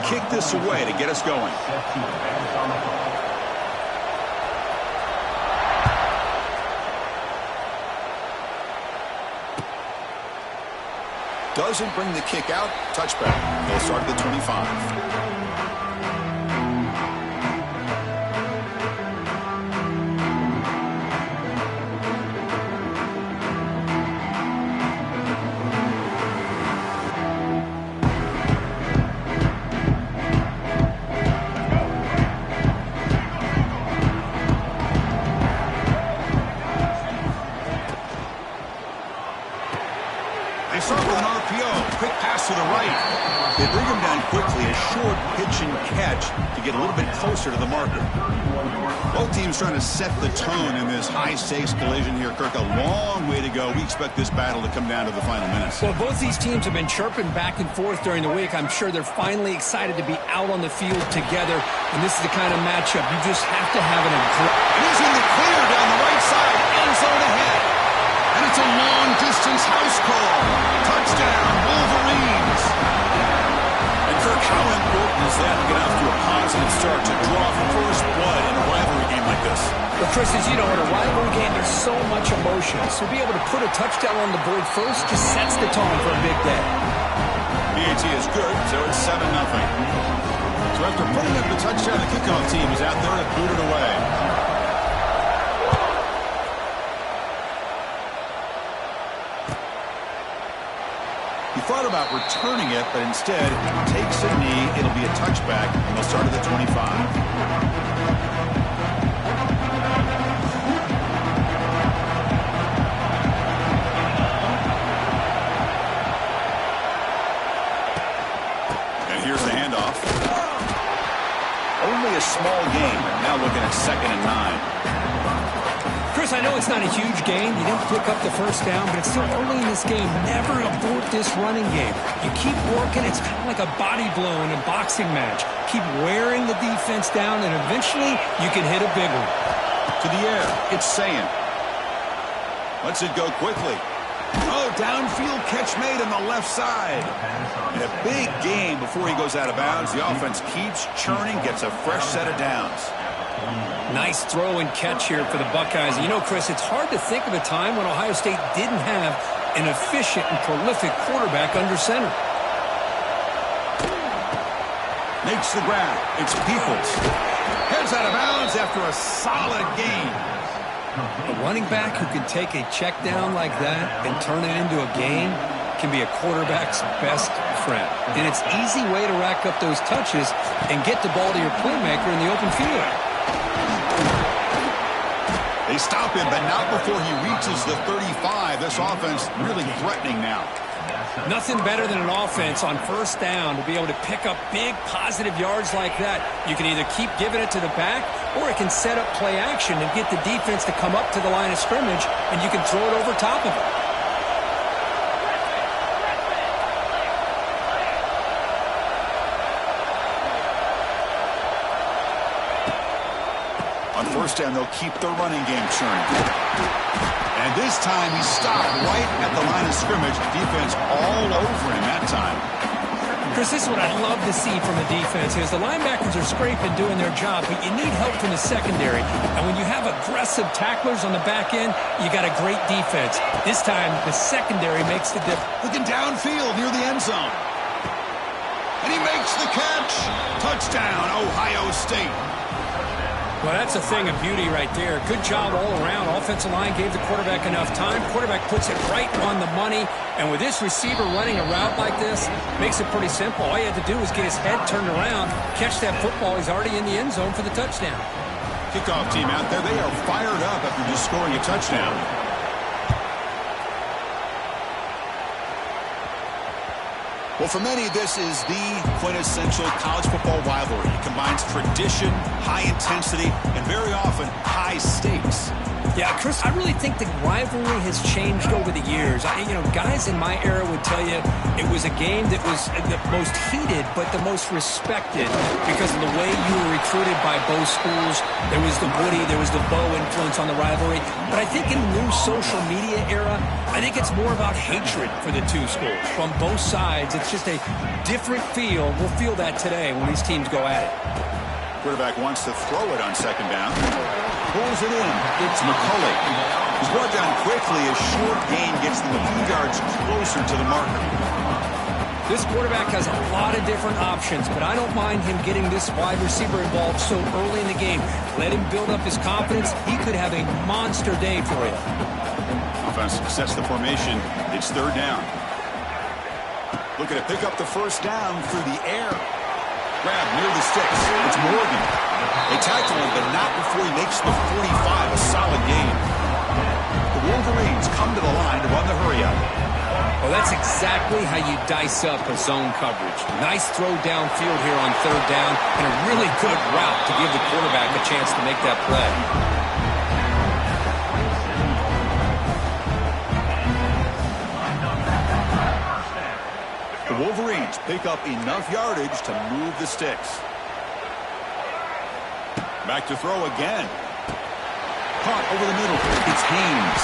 kick this away to get us going. Doesn't bring the kick out. Touchback. They'll start at the 25. They start with an RPO. Quick pass to the right. They bring him down quickly. A short pitch and catch to get a little bit closer to the marker. Both teams trying to set the tone in this high-stakes collision here, Kirk. A long way to go. We expect this battle to come down to the final minutes. Well, both these teams have been chirping back and forth during the week. I'm sure they're finally excited to be out on the field together. And this is the kind of matchup you just have to have an And he's in the clear down the right side. End zone ahead. And it's a long-distance house call. Touchdown, Wolverines. And Kirk, how important is that to get off to a positive start to draw first blood in a rivalry game like this? Well, Chris, as you know, in a rivalry game, there's so much emotion. So to be able to put a touchdown on the board first just sets the tone for a big day. PAT is good, so it's 7-0. So after putting up the touchdown, the kickoff team is out there to boot it away. He thought about returning it, but instead takes a knee. It'll be a touchback, and they'll start at the 25. And here's the handoff. Only a small gain. Now looking at 2nd and 9. Chris, I know it's not a huge gain. You didn't pick up the first down, but it's still early in this game. Never abort this running game. You keep working. It's kind of like a body blow in a boxing match. Keep wearing the defense down, and eventually you can hit a big one. To the air. It's saying. Lets it go quickly. Oh, downfield catch made on the left side. And a big game before he goes out of bounds. The offense keeps churning, gets a fresh set of downs. Nice throw and catch here for the Buckeyes. You know, Chris, it's hard to think of a time when Ohio State didn't have an efficient and prolific quarterback under center. Makes the grab. It's Peoples. Heads out of bounds after a solid game. A running back who can take a check down like that and turn it into a gain can be a quarterback's best friend. And it's an easy way to rack up those touches and get the ball to your playmaker in the open field. They stop him, but not before he reaches the 35. This offense really threatening now. Nothing better than an offense on first down to be able to pick up big positive yards like that. You can either keep giving it to the back, or it can set up play action and get the defense to come up to the line of scrimmage, and you can throw it over top of it. On first down, they'll keep the running game churning. And this time, he stopped right at the line of scrimmage. Defense all over him that time. Chris, this is what I love to see from the defense is the linebackers are scraping, doing their job, but you need help from the secondary. And when you have aggressive tacklers on the back end, you got a great defense. This time, the secondary makes the difference. Looking downfield near the end zone. And he makes the catch. Touchdown, Ohio State. Well, that's a thing of beauty right there. Good job all around. Offensive line gave the quarterback enough time. Quarterback puts it right on the money. And with this receiver running a route like this, makes it pretty simple. All you had to do was get his head turned around, catch that football. He's already in the end zone for the touchdown. Kickoff team out there. They are fired up after just scoring a touchdown. Well, for many, this is the quintessential college football rivalry. It combines tradition, high intensity, and very often high stakes. Yeah, Chris, I really think the rivalry has changed over the years. Guys in my era would tell you it was a game that was the most heated but the most respected because of the way you were recruited by both schools. There was the Woody, there was the Bo influence on the rivalry. But I think in the new social media era, I think it's more about hatred for the two schools. From both sides, it's just a different feel. We'll feel that today when these teams go at it. Quarterback wants to throw it on second down. Pulls it in. It's McCulley. He's brought down quickly. A short gain gets them a few yards closer to the marker. This quarterback has a lot of different options, but I don't mind him getting this wide receiver involved so early in the game. Let him build up his confidence. He could have a monster day for you. Offense sets the formation. It's third down. Looking to pick up the first down through the air. Grab near the sticks. It's Morgan. They tackle him, but not before he makes the 45. A solid gain. The Wolverines come to the line to run the hurry-up. Well, that's exactly how you dice up a zone coverage. Nice throw downfield here on third down, and a really good route to give the quarterback a chance to make that play. The Wolverines pick up enough yardage to move the sticks. Back to throw again. Caught over the middle. It's Haynes.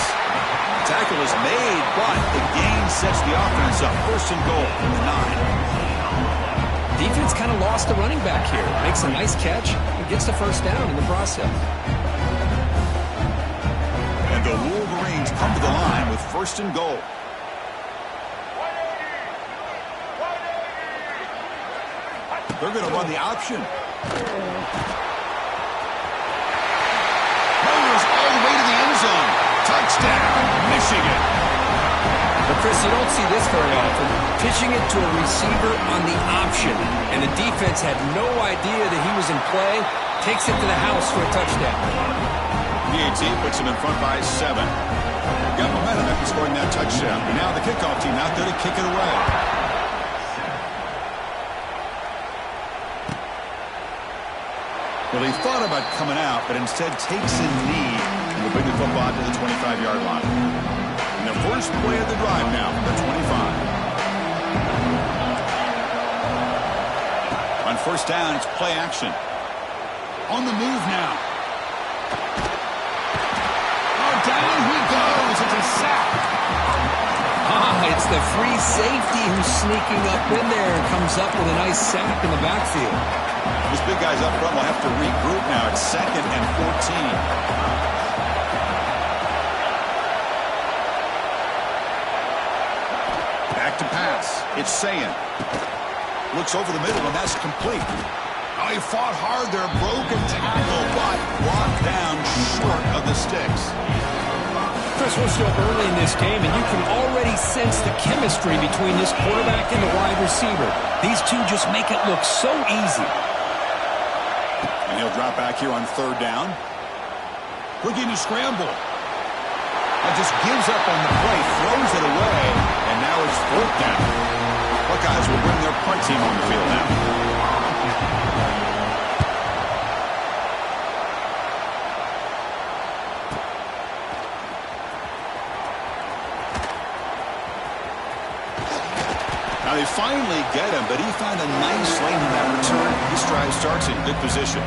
Tackle is made, but the gain sets the offense up. First and goal from the 9. Defense kind of lost the running back here. Makes a nice catch and gets the first down in the process. And the Wolverines come to the line with first and goal. They're going to run the option. Runners all the way to the end zone. Touchdown, Michigan. But Chris, you don't see this very often. Pitching it to a receiver on the option, and the defense had no idea that he was in play. Takes it to the house for a touchdown. PAT puts him in front by 7. Got momentum after scoring that touchdown. And now the kickoff team out there to kick it away. Well, he thought about coming out, but instead takes a knee and will bring the football to the 25-yard line. And the first play of the drive now from the 25. On first down, it's play action. On the move now. Oh, down he goes. It's a sack. It's the free safety who's sneaking up in there and comes up with a nice sack in the backfield. Those big guys up front will have to regroup now. It's 2nd and 14. Back to pass. It's Sayan. Looks over the middle, and that's complete. Oh, he fought hard there. Broken tackle, but brought down short of the sticks. Chris, we're still early in this game, and you can already sense the chemistry between this quarterback and the wide receiver. These two just make it look so easy. And he'll drop back here on third down. Looking to scramble. And just gives up on the play, throws it away, and now it's fourth down. Buckeyes will bring their punt team on the field now. Now they finally get him, but he found a nice lane in that return. This drive starts in good position.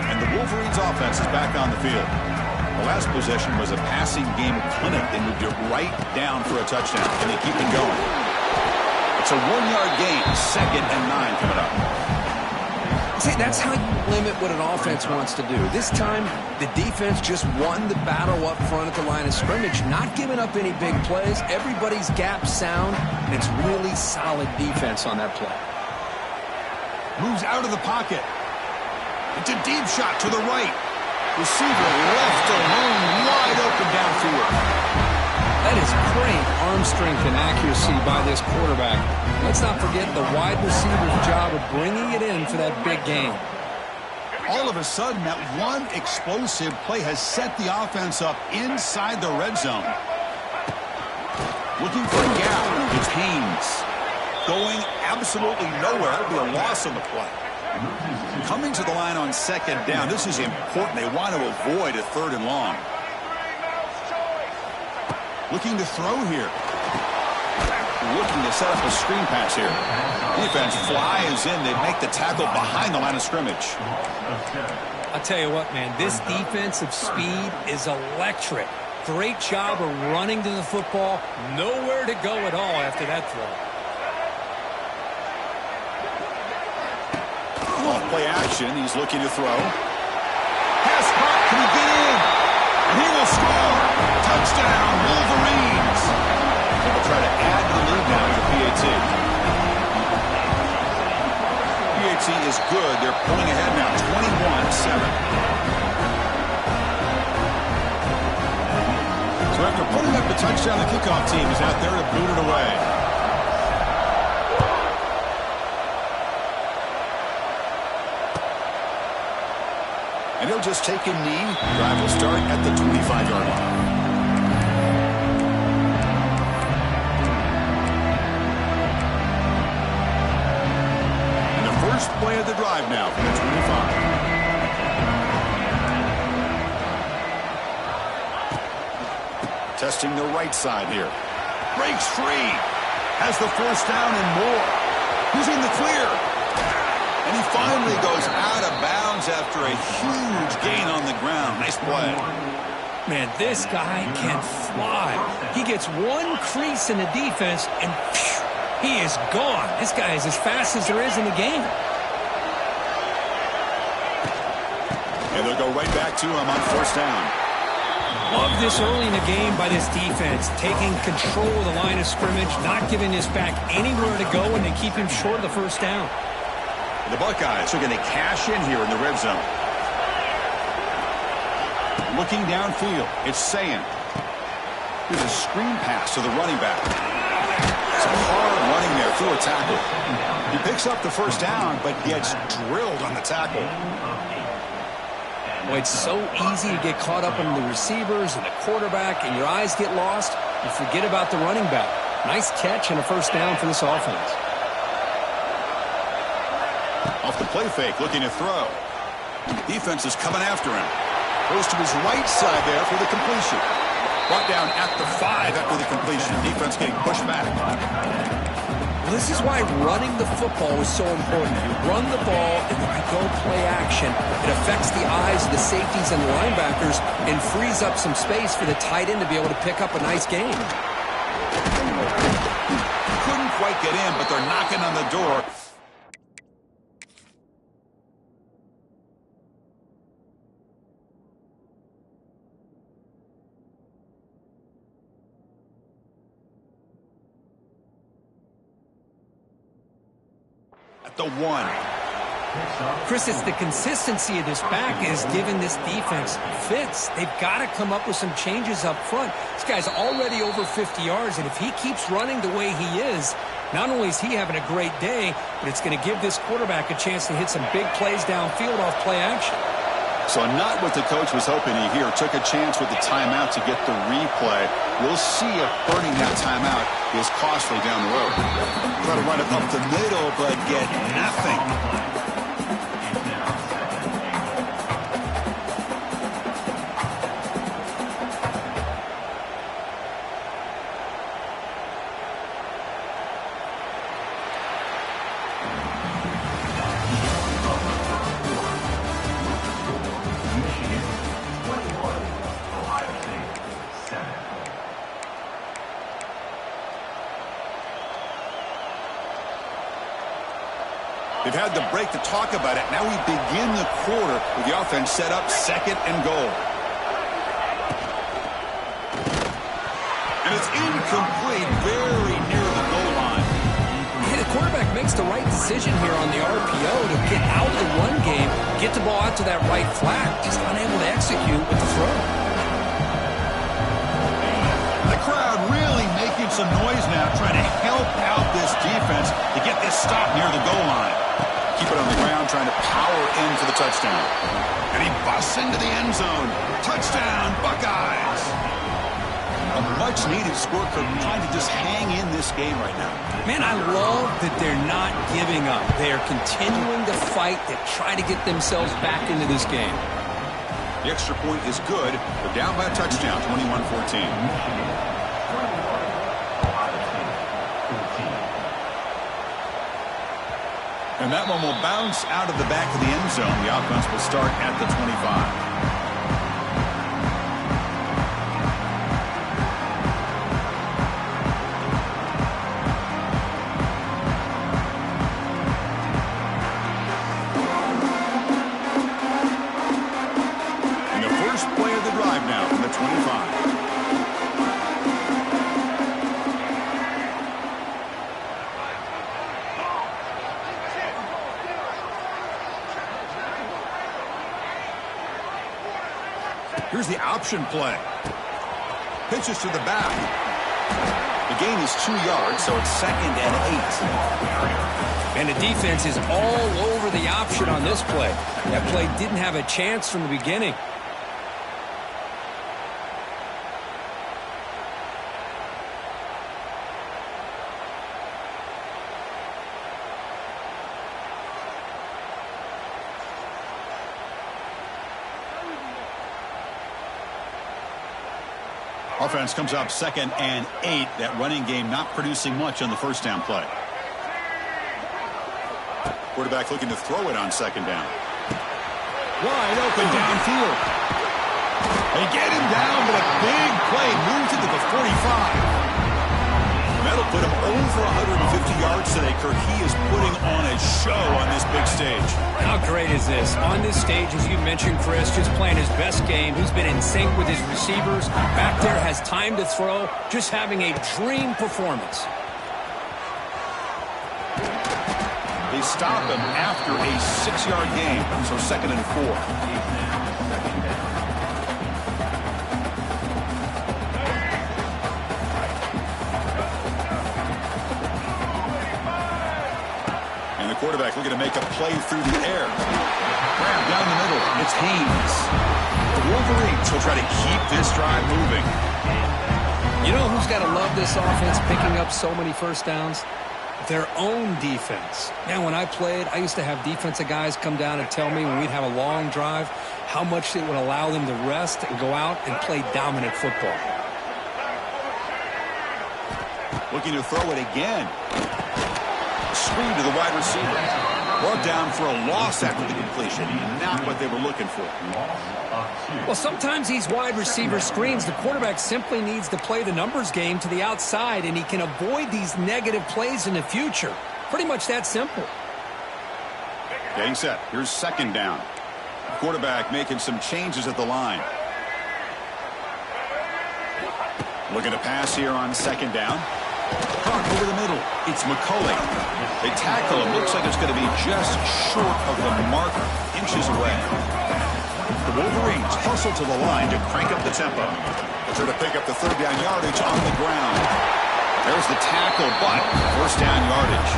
And the Wolverines offense is back on the field. The last possession was a passing game clinic. They moved it right down for a touchdown, and they keep it going. It's a 1-yard gain, 2nd and 9 coming up. See, that's how you limit what an offense wants to do. This time, the defense just won the battle up front at the line of scrimmage, not giving up any big plays. Everybody's gap sound, and it's really solid defense on that play. Moves out of the pocket. It's a deep shot to the right. Receiver left alone, wide open downfield. That is great arm strength and accuracy by this quarterback. Let's not forget the wide receiver's job of bringing it in for that big game. All of a sudden, that one explosive play has set the offense up inside the red zone. Looking for a gap. It's Haynes. Going absolutely nowhere. That'll be a loss on the play. Coming to the line on second down. This is important. They want to avoid a 3rd and long. Looking to throw here. Looking to set up a screen pass here. Defense flies in. They make the tackle behind the line of scrimmage. I'll tell you what, man. This defensive speed is electric. Great job of running to the football. Nowhere to go at all after that throw. Off play action. He's looking to throw. Pass caught. Can he get in? And he will score. Touchdown, Wolverines. They'll try to add to the lead now to PAT. PAT is good. They're pulling ahead now, 21-7. So after putting up the touchdown, the kickoff team is out there to boot it away. And he'll just take a knee. Drive will start at the 25-yard line. And the first play of the drive now from the 25. Testing the right side here. Breaks free. Has the first down and more. He's in the clear. And he finally goes out of bounds after a huge gain on the ground. Nice play. Man, this guy can fly. He gets one crease in the defense, and phew, he is gone. This guy is as fast as there is in the game. And they'll go right back to him on first down. Love this early in the game by this defense, taking control of the line of scrimmage, not giving this back anywhere to go, and they keep him short of the first down. The Buckeyes are going to cash in here in the red zone. Looking downfield, it's Ncaa. Here's a screen pass to the running back. Some hard running there through a tackle. He picks up the first down, but gets drilled on the tackle. Boy, it's so easy to get caught up in the receivers and the quarterback, and your eyes get lost. You forget about the running back. Nice catch and a first down for this offense. Off the play fake, looking to throw. Defense is coming after him. Goes to his right side there for the completion. Brought down at the 5 after the completion. Defense getting pushed back. Well, this is why running the football is so important. You run the ball, and then you go play action. It affects the eyes of the safeties and the linebackers and frees up some space for the tight end to be able to pick up a nice game. Couldn't quite get in, but they're knocking on the door. The 1. Chris, it's the consistency of this back is giving this defense fits. They've got to come up with some changes up front. This guy's already over 50 yards, and if he keeps running the way he is, not only is he having a great day, but it's going to give this quarterback a chance to hit some big plays downfield off play action. So not what the coach was hoping he here. Took a chance with the timeout to get the replay. We'll see if burning that timeout is costly down the road. Try to run it up the middle, but get nothing. They've had the break to talk about it. Now we begin the quarter with the offense set up 2nd and goal. And it's incomplete, very near the goal line. Hey, the quarterback makes the right decision here on the RPO to get out of the run game, get the ball out to that right flat, just unable to execute with the throw. The crowd really making some noise now, trying to help out this defense to get this stop near the goal line. Keep it on the ground, trying to power in for the touchdown. And he busts into the end zone. Touchdown, Buckeyes. A much-needed score for trying to just hang in this game right now. Man, I love that they're not giving up. They are continuing to fight to try to get themselves back into this game. The extra point is good. They're down by a touchdown, 21-14. And that one will bounce out of the back of the end zone. The offense will start at the 25. And the first play of the drive now from the 25. Here's the option play. Pitches to the back. The gain is 2 yards, so it's 2nd and 8. And the defense is all over the option on this play. That play didn't have a chance from the beginning. Offense comes up 2nd and 8. That running game not producing much on the first down play. Quarterback looking to throw it on 2nd down. Wide open downfield. They get him down, but a big play moves into the 45. That'll put him over 150 yards today, Kirk. He is putting on a show on this big stage. How great is this? On this stage, as you mentioned, Chris, just playing his best game. He's been in sync with his receivers. Back there, has time to throw. Just having a dream performance. They stop him after a 6-yard gain, so 2nd and 4. Quarterback looking to make a play through the air. Grab down the middle. It's Haynes. The Wolverines will try to keep this drive moving. You know who's got to love this offense picking up so many first downs? Their own defense. Man, when I played, I used to have defensive guys come down and tell me when we'd have a long drive how much it would allow them to rest and go out and play dominant football. Looking to throw it again. Screen to the wide receiver. Brought down for a loss after the completion. Not what they were looking for. Well, sometimes these wide receiver screens, the quarterback simply needs to play the numbers game to the outside, and he can avoid these negative plays in the future. Pretty much that simple. Getting set. Here's 2nd down. The quarterback making some changes at the line. Looking to pass here on 2nd down. Caught over the middle. It's McCulley. They tackle him. Looks like it's going to be just short of the mark, inches away. The Wolverines hustle to the line to crank up the tempo. They'll try to pick up the 3rd down yardage on the ground. There's the tackle, but 1st down yardage.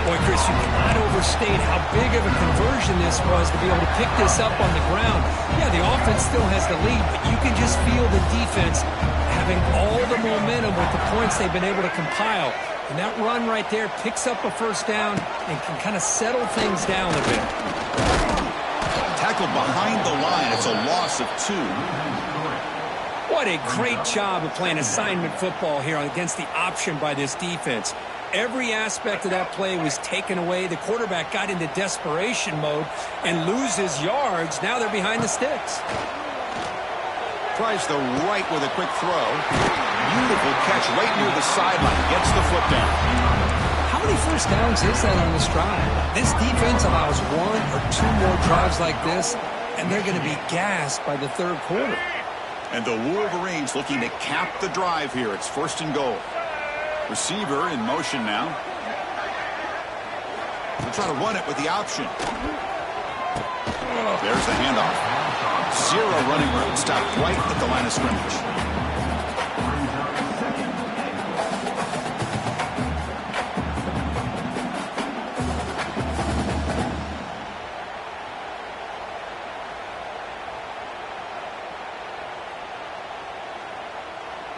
Boy, Chris, you cannot overstate how big of a conversion this was to be able to pick this up on the ground. Yeah, the offense still has the lead, but you can just feel the defense having all the momentum with the points they've been able to compile. And that run right there picks up a 1st down and can kind of settle things down a bit. Tackled behind the line. It's a loss of 2. What a great job of playing assignment football here against the option by this defense. Every aspect of that play was taken away. The quarterback got into desperation mode and loses yards. Now they're behind the sticks. Tries the right with a quick throw. Beautiful catch right near the sideline. Gets the foot down. How many first downs is that on this drive? This defense allows 1 or 2 more drives like this, and they're going to be gassed by the 3rd quarter. And the Wolverines looking to cap the drive here. It's 1st and goal. Receiver in motion now. They'll try to run it with the option. There's the handoff. 0 running room. Stopped right at the line of scrimmage.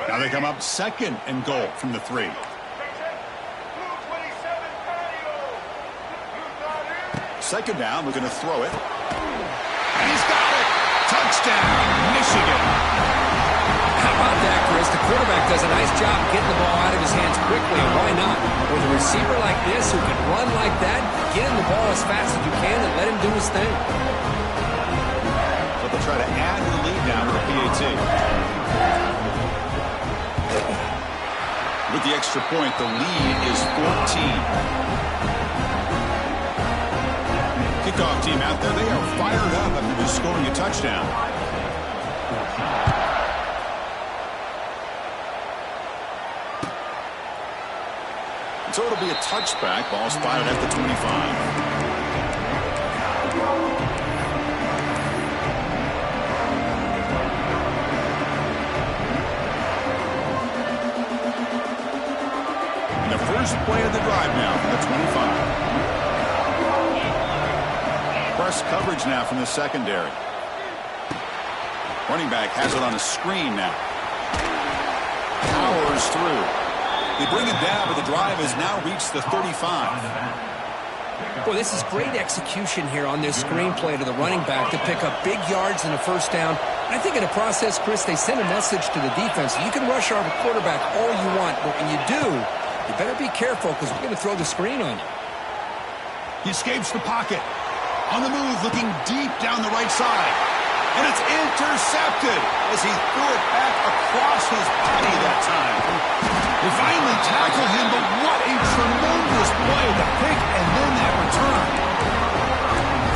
Now they come up second and goal from the 3. Second down, we're going to throw it. And he's got it! Touchdown, Michigan! How about that, Chris? The quarterback does a nice job getting the ball out of his hands quickly, and why not? With a receiver like this who can run like that, get him the ball as fast as you can and let him do his thing. But they'll try to add to the lead now with a PAT. With the extra point, the lead is 14. Kickoff team out there, they are fired up after just scoring a touchdown. So it'll be a touchback. Ball spotted at the 25. And the first play of the drive now from the 25. Press coverage now from the secondary. Running back has it on a screen now. Powers through. They bring him down, but the drive has now reached the 35. Boy, this is great execution here on this screenplay to the running back to pick up big yards and a first down. I think in the process, Chris, they send a message to the defense. You can rush our quarterback all you want, but when you do, you better be careful because we're going to throw the screen on you. He escapes the pocket. On the move, looking deep down the right side. And it's intercepted as he threw it back across his body that time. They finally tackle him, but what a tremendous play. The pick and then that return.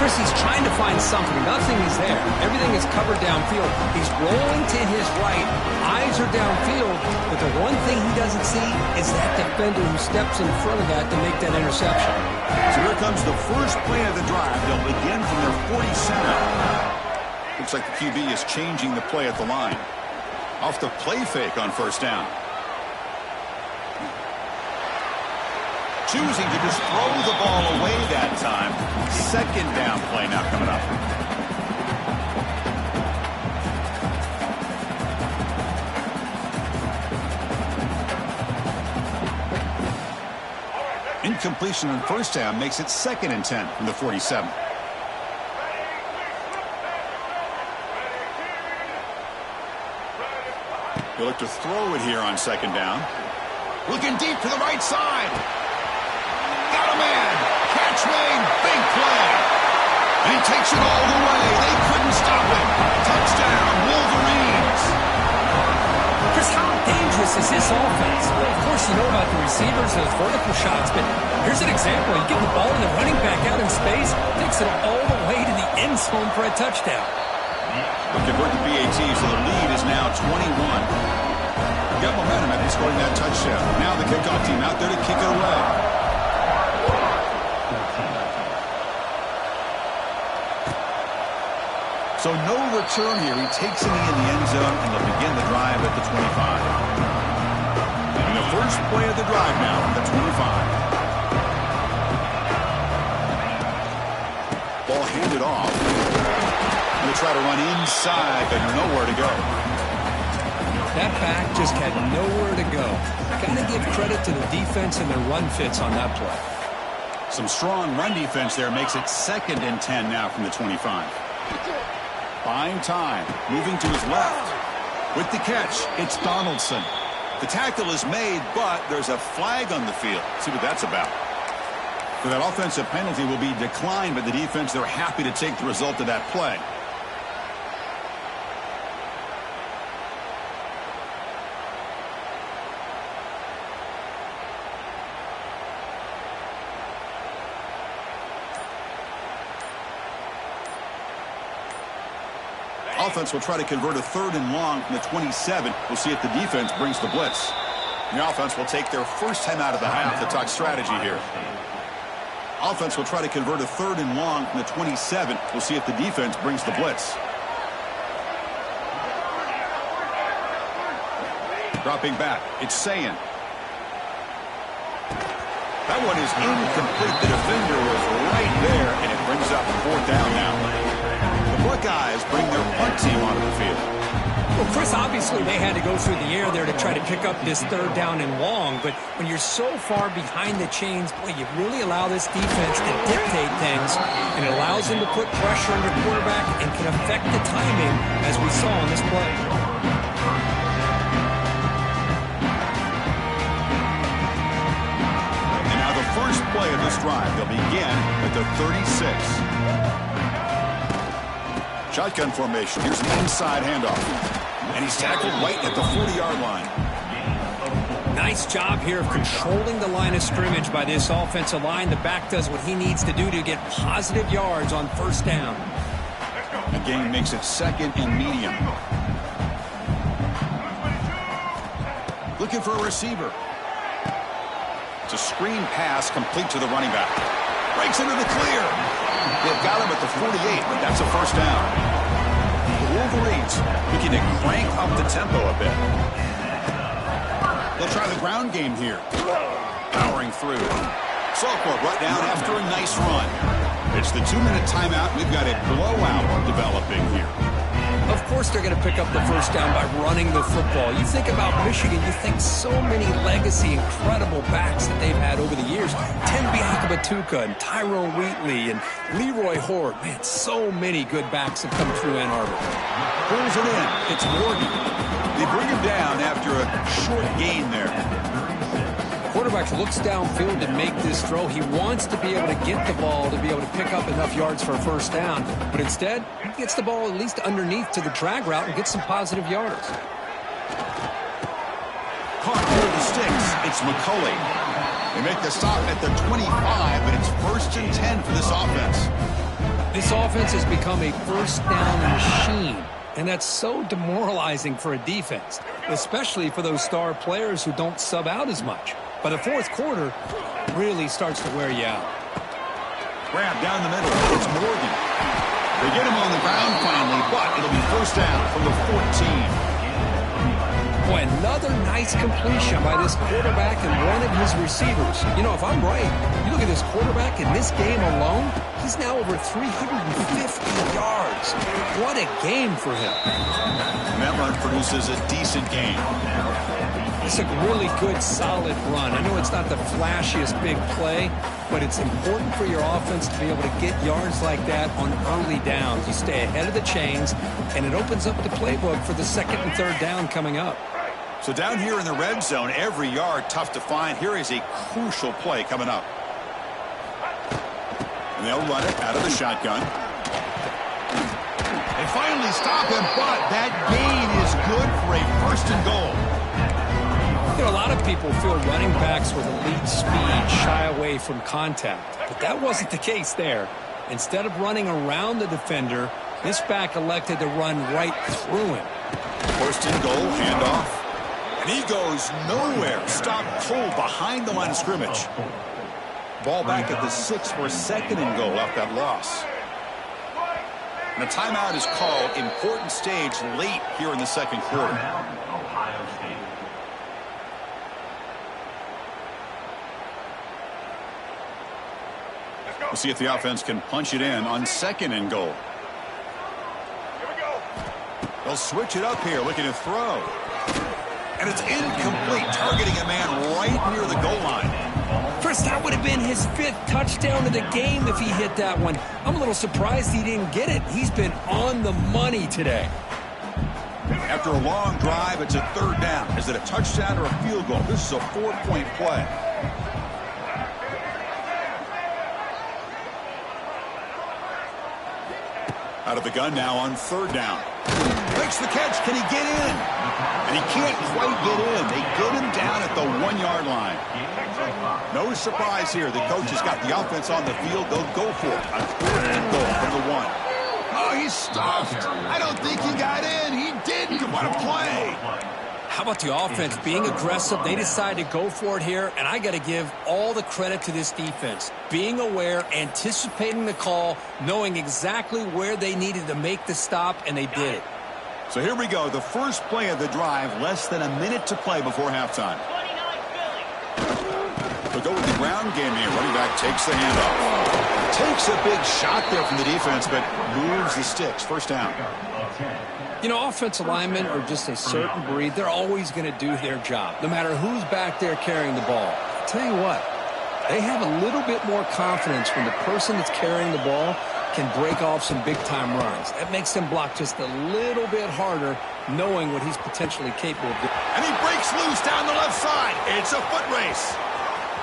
Chris, he's trying to find something. Nothing is there. Everything is covered downfield. He's rolling to his right. Eyes are downfield. But the one thing he doesn't see is that defender who steps in front of that to make that interception. So here comes the first play of the drive. They'll begin from their 47. Looks like the QB is changing the play at the line. Off the play fake on first down. Choosing to just throw the ball away that time. Second down play now coming up. Incompletion on first down makes it 2nd and 10 from the 47. He'll look to throw it here on second down. Looking deep to the right side. Got a man. Catch made. Big play. And he takes it all the way. They couldn't stop him. Touchdown, Wolverines. Chris, how dangerous is this offense? Well, of course, you know about the receivers and those vertical shots, but here's an example. You get the ball and the running back out in space, takes it all the way to the end zone for a touchdown. But convert the PAT, so the lead is now 21. Got momentum after scoring that touchdown. Now the kickoff team out there to kick it away. So no return here. He takes it in the end zone, and they'll begin the drive at the 25. And the first play of the drive now at the 25. Ball handed off. They'll try to run inside, but nowhere to go. That back just had nowhere to go. Got to give credit to the defense and their run fits on that play. Some strong run defense there makes it 2nd and 10 now from the 25. Buying time, moving to his left. With the catch, it's Donaldson. The tackle is made, but there's a flag on the field. See what that's about. So that offensive penalty will be declined by the defense. They're happy to take the result of that play. Offense will try to convert a 3rd and long from the 27. We'll see if the defense brings the blitz. The offense will take their first time out of the half to talk strategy here. Offense will try to convert a 3rd and long from the 27. We'll see if the defense brings the blitz. Dropping back, it's Ncaa. That one is incomplete. The defender was right there, and it brings up 4th down now. The Buckeyes bring their punt team onto the field. Well, Chris, obviously they had to go through the air there to try to pick up this third down and long, but when you're so far behind the chains, boy, you really allow this defense to dictate things, and it allows them to put pressure on your quarterback and can affect the timing, as we saw on this play. And now the first play of this drive, they'll begin at the 36. Shotgun formation. Here's an inside handoff. And he's tackled right at the 40-yard line. Nice job here of controlling the line of scrimmage by this offensive line. The back does what he needs to do to get positive yards on first down. The game makes it second and medium. Looking for a receiver. It's a screen pass complete to the running back. Breaks into the clear. They've got him at the 48, but that's a first down. The Wolverines looking to crank up the tempo a bit. They'll try the ground game here. Powering through. Sophomore brought down after a nice run. It's the 2-minute timeout. We've got a blowout developing here. Of course they're going to pick up the first down by running the football. You think about Michigan, you think so many legacy, incredible backs that they've had over the years. Tim Biakabatuka and Tyrone Wheatley and Leroy Horde. Man, so many good backs have come through Ann Arbor. Pulls it in. It's Morgan. They bring him down after a short gain there. Quarterback looks downfield to make this throw. He wants to be able to get the ball to be able to pick up enough yards for a first down, but instead he gets the ball at least underneath to the drag route and gets some positive yards. Caught near the sticks. It's McCulley. They make the stop at the 25, but it's 1st and 10 for this offense. This offense has become a first down machine, and that's so demoralizing for a defense, especially for those star players who don't sub out as much. But the fourth quarter really starts to wear you out. Grab down the middle. It's Morgan. They get him on the ground finally, but it'll be first down from the 14. Boy, another nice completion by this quarterback and one of his receivers. You know, if I'm right, you look at this quarterback in this game alone, he's now over 350 yards. What a game for him. And that run produces a decent game. It's a really good, solid run. I know it's not the flashiest big play, but it's important for your offense to be able to get yards like that on early downs. You stay ahead of the chains, and it opens up the playbook for the second and third down coming up. So down here in the red zone, every yard tough to find. Here is a crucial play coming up. And they'll run it out of the shotgun. They finally stop him, but that gain is good for a 1st and goal. You know, a lot of people feel running backs with elite speed shy away from contact, but that wasn't the case there. Instead of running around the defender, this back elected to run right through him. 1st and goal, handoff. And he goes nowhere. Stop cold behind the line of scrimmage. Ball back at the 6 for a 2nd and goal off that loss. And a timeout is called. Important stage late here in the second quarter. We'll see if the offense can punch it in on 2nd and goal. Here we go. They'll switch it up here, looking to throw. And it's incomplete, targeting a man right near the goal line. Chris, that would have been his 5th touchdown of the game if he hit that one. I'm a little surprised he didn't get it. He's been on the money today. After a long drive, it's a 3rd down. Is it a touchdown or a field goal? This is a 4-point play. Out of the gun now on 3rd down. Makes the catch. Can he get in? And he can't quite get in. They get him down at the 1-yard line. No surprise here. The coach has got the offense on the field. They'll go for it. A 3rd and goal from the 1. Oh, he's stuffed. I don't think he got in. He didn't. What a play. How about the offense being aggressive? They decide to go for it here, and I got to give all the credit to this defense. Being aware, anticipating the call, knowing exactly where they needed to make the stop, and they did it. So here we go. The first play of the drive, less than a minute to play before halftime. They'll go with the ground game here. Running back takes the handoff. Takes a big shot there from the defense, but moves the sticks. First down. You know, offensive linemen are just a certain breed. They're always going to do their job, no matter who's back there carrying the ball. I'll tell you what, they have a little bit more confidence when the person that's carrying the ball can break off some big-time runs. That makes them block just a little bit harder, knowing what he's potentially capable of doing. And he breaks loose down the left side. It's a foot race.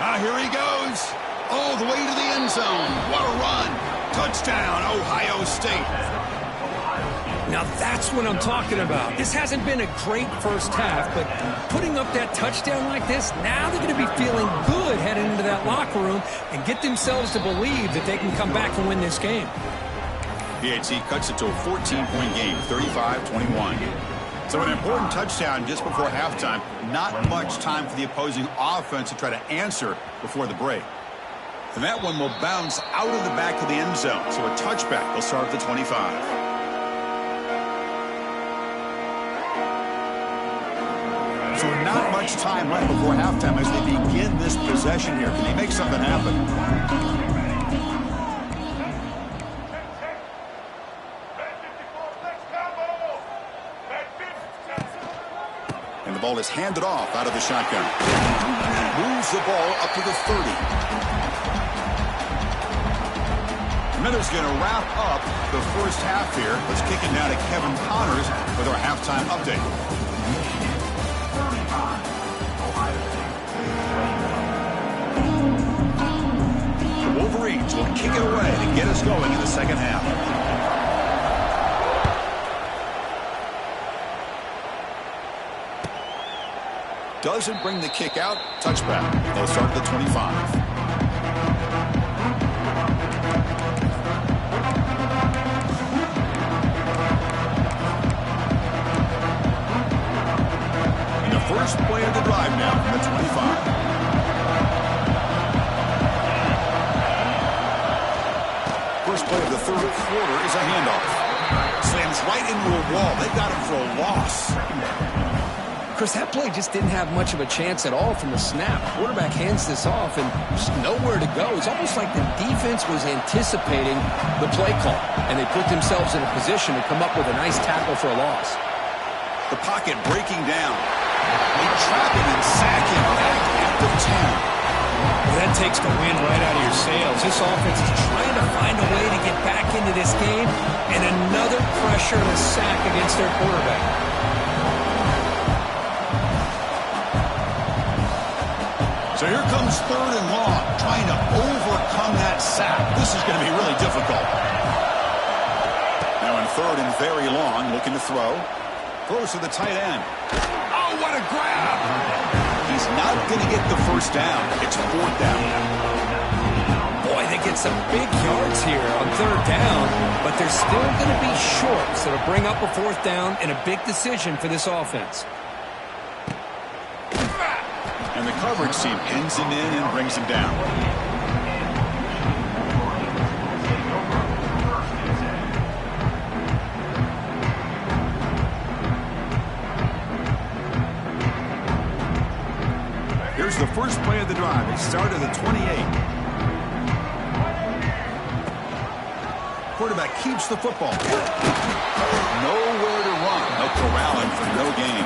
Now here he goes. All the way to the end zone. What a run. Touchdown, Ohio State. Now that's what I'm talking about. This hasn't been a great first half, but putting up that touchdown like this, now they're going to be feeling good heading into that locker room and get themselves to believe that they can come back and win this game. PAT cuts it to a 14-point game, 35-21. So an important touchdown just before halftime. Not much time for the opposing offense to try to answer before the break. And that one will bounce out of the back of the end zone. So a touchback will start at the 25. So not much time left before halftime as they begin this possession here. Can they make something happen? And the ball is handed off out of the shotgun. Moves the ball up to the 30. Miller's going to wrap up the first half here. Let's kick it now to Kevin Connors with our halftime update. Wolverines will kick it away to get us going in the second half. Doesn't bring the kick out. Touchback. They'll start at the 25. And the first play of the drive now from the 25. First play of the third quarter is a handoff. Slams right into a wall. They got him for a loss. Chris, that play just didn't have much of a chance at all from the snap. Quarterback hands this off and just nowhere to go. It's almost like the defense was anticipating the play call, and they put themselves in a position to come up with a nice tackle for a loss. The pocket breaking down. They trap him and sack him back at the 10. Well, that takes the wind right out of your sails. This offense is trying to find a way to get back into this game, and another pressure and a sack against their quarterback. So here comes third and long, trying to overcome that sack. This is going to be really difficult. Now in third and very long, looking to throw. Throws to the tight end. Oh, what a grab! He's not going to get the first down. It's fourth down now. Boy, they get some big yards here on third down, but they're still going to be short, so to bring up a fourth down and a big decision for this offense. And the coverage team pins him in and brings him down. Here's the first play of the drive. It started at the 28. Quarterback keeps the football. Nowhere to run. No corralling for no gain.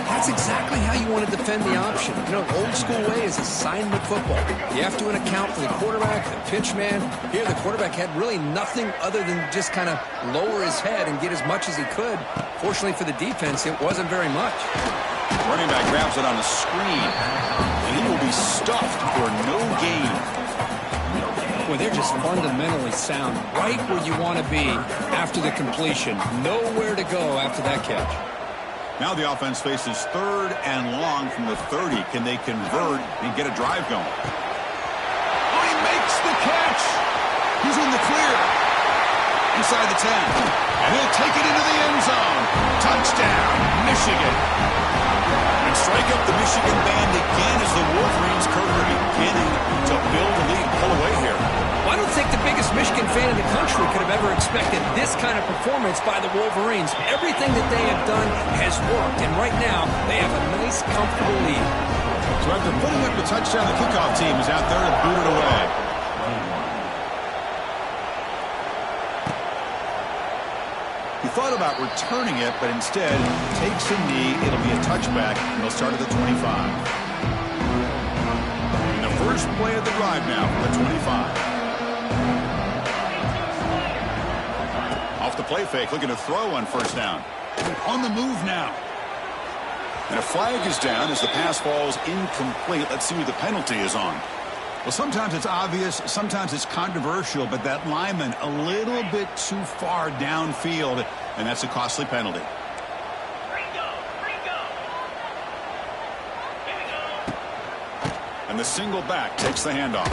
That's exactly how you want to defend the option. You know, old school way is assignment football. You have to account for the quarterback, the pitch man. Here, the quarterback had really nothing other than just kind of lower his head and get as much as he could. Fortunately for the defense, it wasn't very much. Running back grabs it on the screen, and he will be stuffed for no gain. Well, they're just fundamentally sound, right where you want to be after the completion. Nowhere to go after that catch. Now the offense faces third and long from the 30. Can they convert and get a drive going? Oh, he makes the catch. He's in the clear. Inside the 10. And he'll take it into the end zone. Touchdown, Michigan. And strike up the Michigan band again as the Wolverines, Kirk, are beginning to build a lead, pull away here. Well, I don't think the biggest Michigan fan in the country could have ever expected this kind of performance by the Wolverines. Everything that they have done has worked, and right now they have a nice, comfortable lead. So after putting up the touchdown, the kickoff team is out there to boot it away. He thought about returning it, but instead takes a knee. It'll be a touchback, and they'll start at the 25. And the first play of the drive now from the 25. Off the play fake, looking to throw on first down. On the move now. And a flag is down as the pass falls incomplete. Let's see who the penalty is on. Well, sometimes it's obvious, sometimes it's controversial, but that lineman a little bit too far downfield, and that's a costly penalty. And the single back takes the handoff.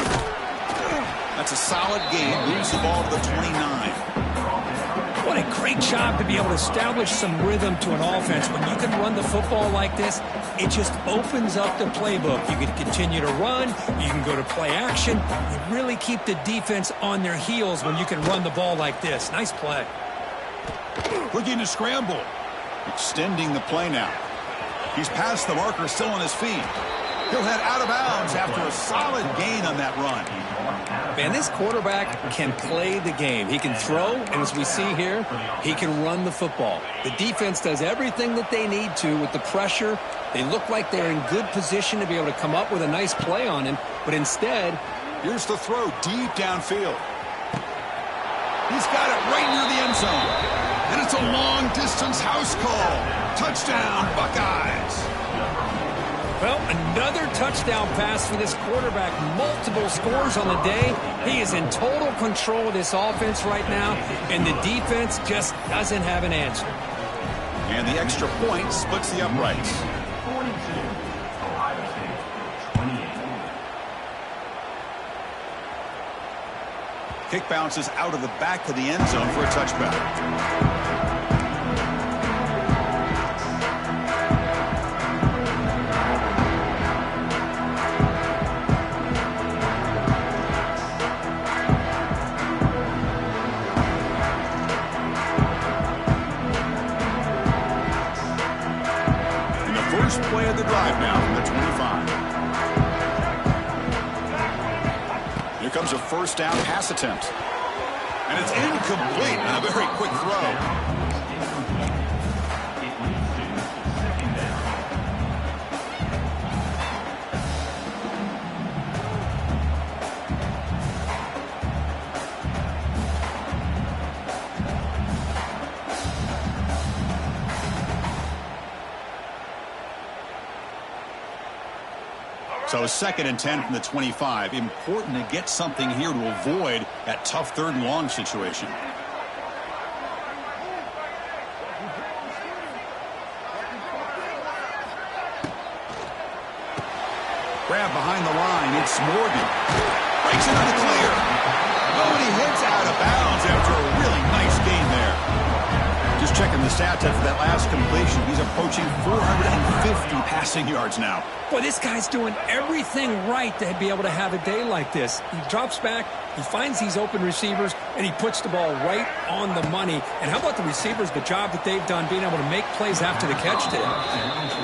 That's a solid gain, moves the ball to the 29. What a great job to be able to establish some rhythm to an offense. When you can run the football like this, it just opens up the playbook. You can continue to run. You can go to play action. You really keep the defense on their heels when you can run the ball like this. Nice play. Looking to scramble. Extending the play now. He's past the marker, still on his feet. He'll head out of bounds after a solid gain on that run. Man, this quarterback can play the game. He can throw, and as we see here, he can run the football. The defense does everything that they need to with the pressure. They look like they're in good position to be able to come up with a nice play on him, but instead, here's the throw deep downfield. He's got it right near the end zone. And it's a long-distance house call. Touchdown, Buckeyes. Well, another touchdown pass for this quarterback. Multiple scores on the day. He is in total control of this offense right now, and the defense just doesn't have an answer. And the extra point splits the uprights. Kick bounces out of the back of the end zone for a touchback. First play of the drive now from the 25. Here comes a first down pass attempt. And it's incomplete on a very quick throw. So 2nd and 10 from the 25. Important to get something here to avoid that tough 3rd and long situation. Grab behind the line. It's Morgan. Breaks it on the clear. Oh, and he heads out of bounds after a really nice gain there. Just checking the stats after that last completion. He's approaching 450 passing yards now. Boy, this guy's doing everything right to be able to have a day like this. He drops back, he finds these open receivers, and he puts the ball right on the money. And how about the receivers, the job that they've done being able to make plays after the catch today?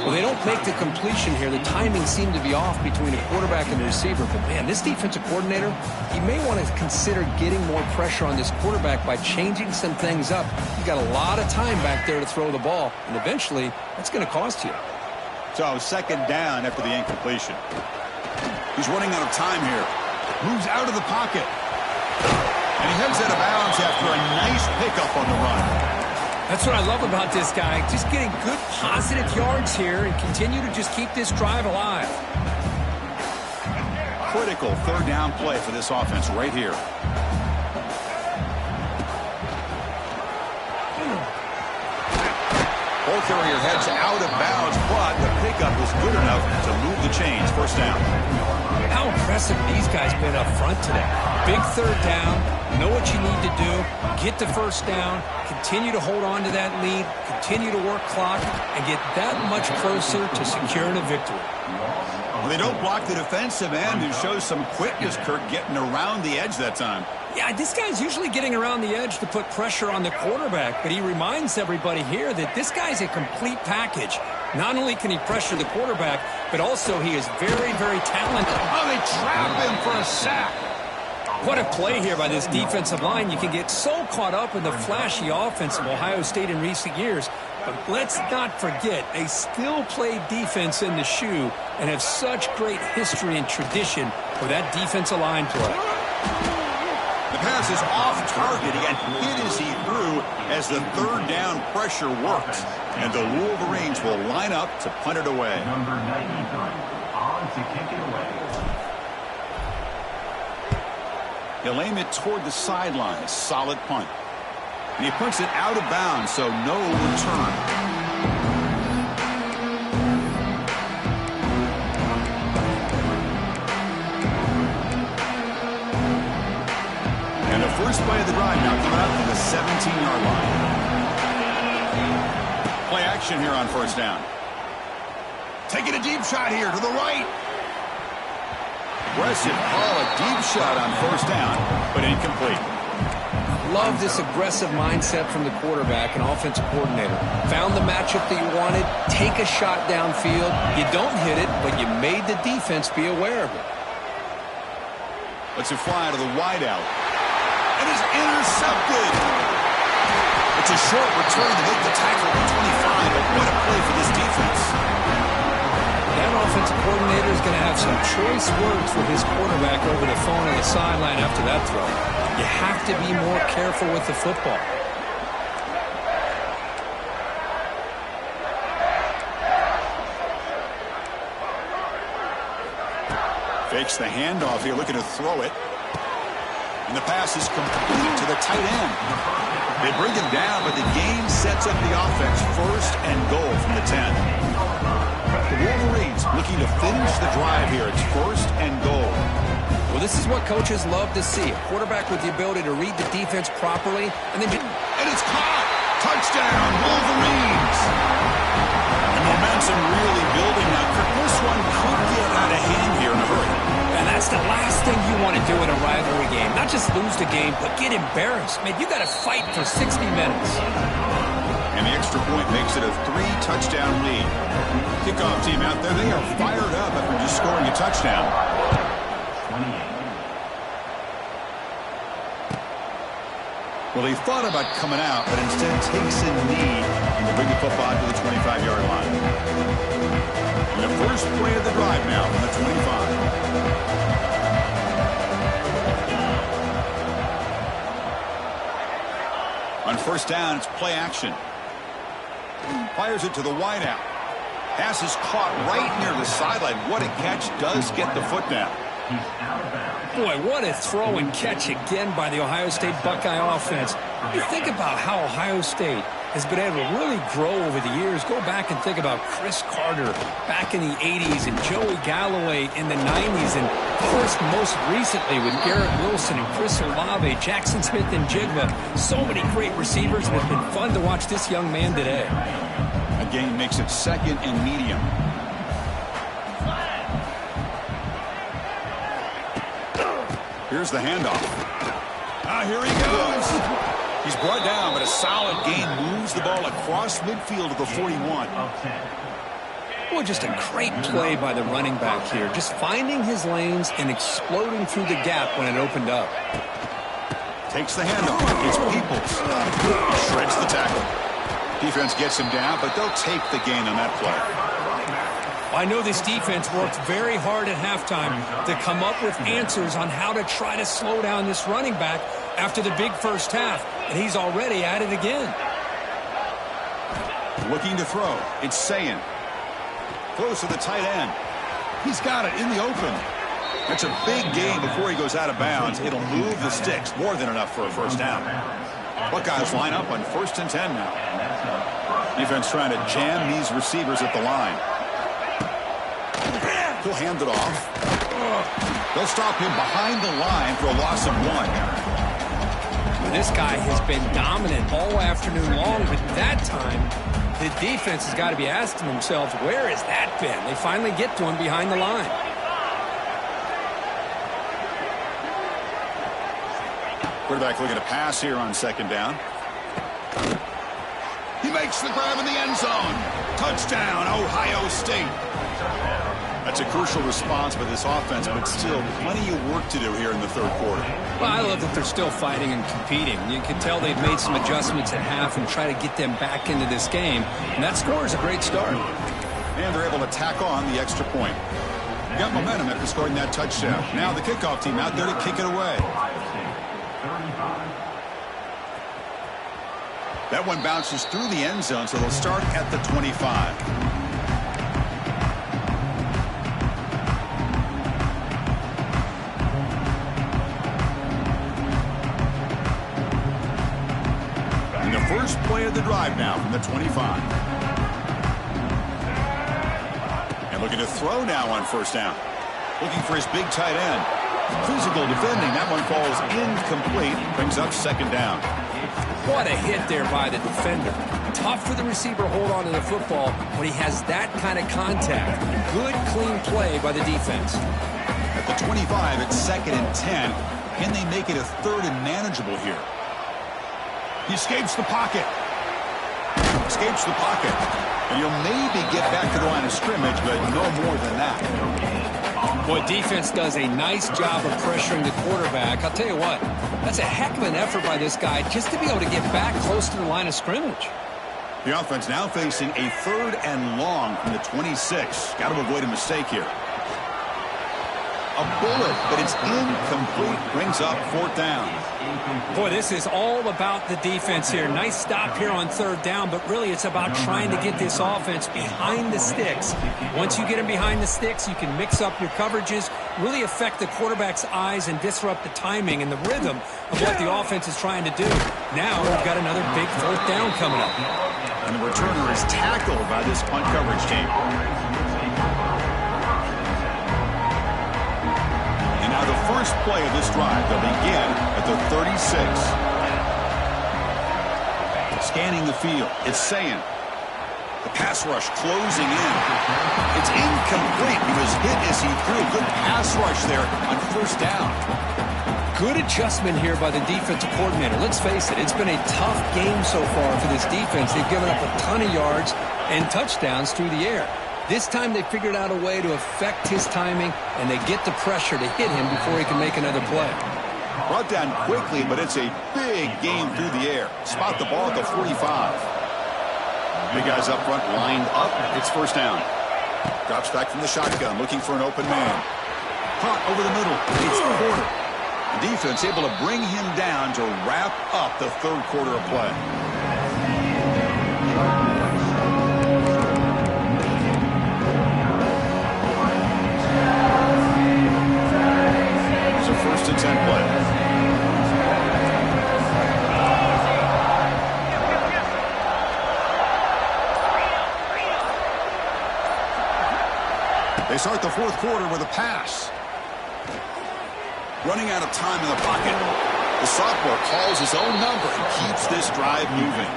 Well, they don't make the completion here. The timing seemed to be off between the quarterback and the receiver. But, man, this defensive coordinator, he may want to consider getting more pressure on this quarterback by changing some things up. He's got a lot of time back there to throw the ball, and eventually that's going to cost you. So 2nd down after the incompletion. He's running out of time here. Moves out of the pocket. And he heads out of bounds after a nice pickup on the run. That's what I love about this guy. Just getting good positive yards here and continue to just keep this drive alive. Critical 3rd down play for this offense right here. Ball carrier heads out of bounds, but the pickup was good enough to move the chains. First down. How impressive these guys been up front today. Big 3rd down, know what you need to do, get the first down, continue to hold on to that lead, continue to work clock, and get that much closer to securing a victory. Well, they don't block the defensive end and show some quickness, Kirk, getting around the edge that time. Yeah, this guy's usually getting around the edge to put pressure on the quarterback, but he reminds everybody here that this guy's a complete package. Not only can he pressure the quarterback, but also he is very, very talented. Oh, they trap him for a sack. What a play here by this defensive line. You can get so caught up in the flashy offense of Ohio State in recent years, but let's not forget a still-play defense in the shoe and have such great history and tradition with that defensive line play. The pass is off target. He got hit as he threw as the third down pressure worked. And the Wolverines will line up to punt it away. Number 93 on to kick it away. He'll aim it toward the sideline. A solid punt. And he punts it out of bounds, so no return. And the first play of the drive now coming up from the 17-yard line. Play action here on first down. Taking a deep shot here to the right. Aggressive call, a deep shot on first down, but incomplete. Love this aggressive mindset from the quarterback and offensive coordinator. Found the matchup that you wanted, take a shot downfield. You don't hit it, but you made the defense be aware of it. Lets it fly to the wideout. It is intercepted. It's a short return to make the tackle at the 25, but what a play for this defense. That offensive coordinator is going to have some choice words for his quarterback over the phone on the sideline after that throw. You have to be more careful with the football. Fakes the handoff here, looking to throw it. And the pass is complete to the tight end. They bring him down, but the game sets up the offense. First and goal from the 10. The Wolverines looking to finish the drive here. It's first and goal. Well, this is what coaches love to see. A quarterback with the ability to read the defense properly. And it's caught. Touchdown, Wolverines. And momentum really building now. This one could get out of hand here in a hurry. And that's the last thing you want to do in a rivalry game. Not just lose the game, but get embarrassed. Man, you got to fight for 60 minutes. And the extra point makes it a 3-touchdown lead. Kickoff team out there, they are fired up after just scoring a touchdown. 28. Well, he thought about coming out, but instead takes a knee and to bring the football to the 25-yard line. And the first play of the drive now from the 25. On first down, it's play action. Fires it to the wideout. Pass is caught right near the sideline. What a catch. Does get the foot down. Boy, what a throw and catch again by the Ohio State Buckeye offense. You think about how Ohio State has been able to really grow over the years. Go back and think about Chris Carter back in the 80s and Joey Galloway in the 90s. And, of course, most recently with Garrett Wilson and Chris Olave, Jackson Smith and Jigba. So many great receivers, and it's been fun to watch this young man today. A game makes it second and medium. Here's the handoff. Here he goes. He's brought down, but a solid gain moves the ball across midfield to the 41. Well, just a great play by the running back here. Just finding his lanes and exploding through the gap when it opened up. Takes the handoff. It's Peoples. Shreds the tackle. Defense gets him down, but they'll take the gain on that play. I know this defense worked very hard at halftime to come up with answers on how to try to slow down this running back after the big first half, and he's already at it again. Looking to throw. It's Sayin. Close to the tight end. He's got it in the open. That's a big gain before he goes out of bounds. It'll move the sticks. More than enough for a first down. Buckeyes line up on 1st and 10 now. Defense trying to jam these receivers at the line. He'll hand it off. They'll stop him behind the line for a loss of 1. Well, this guy has been dominant all afternoon long, but that time, the defense has got to be asking themselves, where has that been? They finally get to him behind the line. Quarterback looking to pass here on second down. He makes the grab in the end zone. Touchdown, Ohio State. That's a crucial response by this offense, but still plenty of work to do here in the third quarter. Well, I love that they're still fighting and competing. You can tell they've made some adjustments at half and try to get them back into this game. And that score is a great start. And they're able to tack on the extra point. Got momentum after scoring that touchdown. Now the kickoff team out there to kick it away. That one bounces through the end zone, so they'll start at the 25. First play of the drive now from the 25. And looking to throw now on first down. Looking for his big tight end. Physical defending. That one falls incomplete. Brings up second down. What a hit there by the defender. Tough for the receiver to hold on to the football when he has that kind of contact. Good, clean play by the defense. At the 25, it's 2nd and 10. Can they make it a 3rd and manageable here? He escapes the pocket. Escapes the pocket. And he'll maybe get back to the line of scrimmage, but no more than that. Boy, defense does a nice job of pressuring the quarterback. I'll tell you what, that's a heck of an effort by this guy just to be able to get back close to the line of scrimmage. The offense now facing a 3rd and long from the 26. Got to avoid a mistake here. A bullet, but it's incomplete. Brings up 4th down. Boy, this is all about the defense here. Nice stop here on 3rd down, but really it's about trying to get this offense behind the sticks. Once you get them behind the sticks, you can mix up your coverages, really affect the quarterback's eyes and disrupt the timing and the rhythm of what the offense is trying to do. Now we've got another big 4th down coming up. And the returner is tackled by this punt coverage team. Now the first play of this drive, they'll begin at the 36. Scanning the field, it's Ncaa. The pass rush closing in. It's incomplete. He was hit as he threw. Good pass rush there on 1st down. Good adjustment here by the defensive coordinator. Let's face it, it's been a tough game so far for this defense. They've given up a ton of yards and touchdowns through the air. This time they figured out a way to affect his timing, and they get the pressure to hit him before he can make another play. Brought down quickly, but it's a big game through the air. Spot the ball at the 45. Big guys up front lined up. It's 1st down. Drops back from the shotgun, looking for an open man. Caught over the middle. It's Porter. The defense able to bring him down to wrap up the 3rd quarter of play. It's a 1st and 10 play. They start the 4th quarter with a pass. Running out of time in the pocket. The sophomore calls his own number and keeps this drive moving.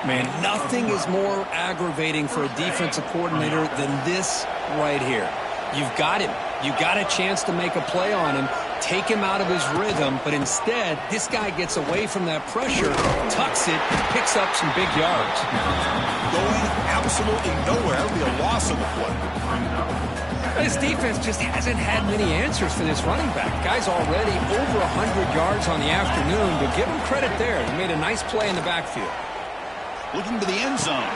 Man, nothing is more aggravating for a defensive coordinator than this right here. You've got him. You got a chance to make a play on him, take him out of his rhythm, but instead, this guy gets away from that pressure, tucks it, picks up some big yards. Going absolutely nowhere. That would be a loss of the play. His defense just hasn't had many answers for this running back. Guy's already over 100 yards on the afternoon, but give him credit there. He made a nice play in the backfield. Looking to the end zone.